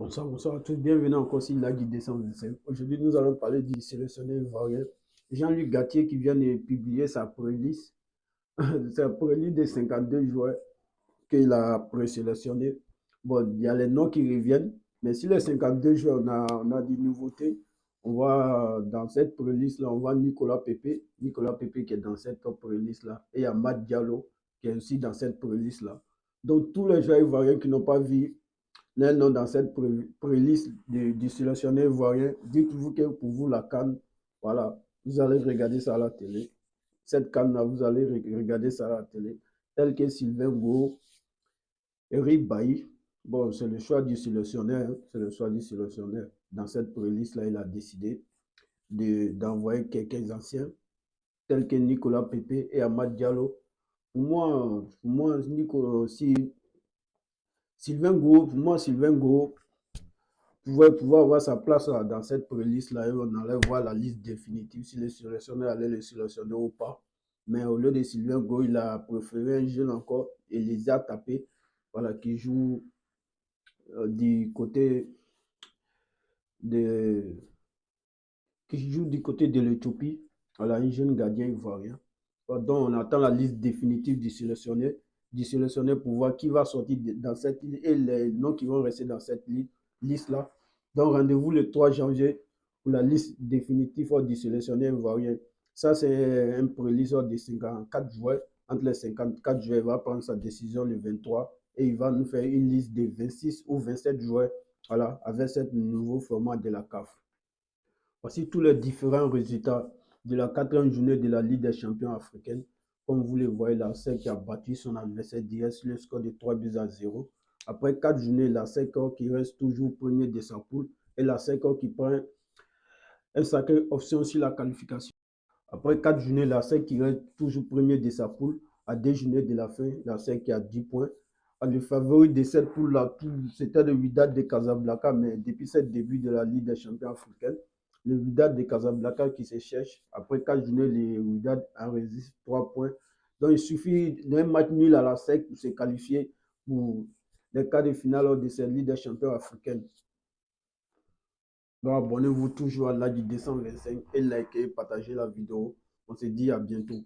Bonsoir, bonsoir à tous. Bienvenue encore sur la guide des 125. Aujourd'hui, nous allons parler du sélectionneur ivoirien Jean-Luc Gatier qui vient de publier sa pré-liste, sa pré-liste des 52 joueurs qu'il a présélectionnés. Bon, il y a les noms qui reviennent, mais sur les 52 joueurs, on a des nouveautés. On voit dans cette pré-liste-là, on voit Nicolas Pepe qui est dans cette pré-liste-là, et il y a Matt Diallo qui est aussi dans cette pré-liste-là. Donc, tous les joueurs ivoiriens qui n'ont pas vu les noms dans cette pré-liste du sélectionneur ivoirien, dites-vous que pour vous, la CAN, voilà, vous allez regarder ça à la télé. Cette CAN-là, vous allez regarder ça à la télé. Tel que Sylvain Go, Eric Bailly. Bon, c'est le choix du sélectionneur. Hein, c'est le choix du sélectionneur. Dans cette pré-liste-là, il a décidé d'envoyer quelques anciens, tels que Nicolas Pepe et Amad Diallo. Pour moi si Sylvain Go pouvait pouvoir avoir sa place là, dans cette pré-liste-là et on allait voir la liste définitive si le sélectionneur allait le sélectionner ou pas. Mais au lieu de Sylvain Go, il a préféré un jeune encore, Elisa Tapé, voilà, du côté de, qui joue du côté de l'Éthiopie. Voilà, un jeune gardien ivoirien. Donc, on attend la liste définitive du sélectionneur pour voir qui va sortir dans cette liste et les noms qui vont rester dans cette liste-là. Donc, rendez-vous le 3 janvier pour la liste définitive du sélectionneur ivoirien. Ça, c'est un pré-liste de 54 joueurs. Entre les 54 joueurs, il va prendre sa décision le 23 et il va nous faire une liste de 26 ou 27 joueurs, voilà, avec ce nouveau format de la CAF. Voici tous les différents résultats de la quatrième journée de la Ligue des champions africaine. Comme vous le voyez, la SEC qui a battu son adversaire d'hier sur le score de 3 buts à 0. Après 4 journées, la SEC qui reste toujours premier de sa poule et la SEC qui prend une sacrée option sur la qualification. Après 4 journées, la SEC qui reste toujours premier de sa poule à 2 journées de la fin, la SEC qui a 10 points. Le favori de cette poule-là, c'était le Wydad de Casablanca, mais depuis ce début de la Ligue des champions africaine, le Wydad de Casablanca qui se cherche. Après 4 journées, le Wydad enregistre 3 points. Donc, il suffit d'un match nul à la SEC pour se qualifier pour les quarts de finale de cette Ligue des champions africaine. Donc, abonnez-vous toujours à la du 225 et likez et partagez la vidéo. On se dit à bientôt.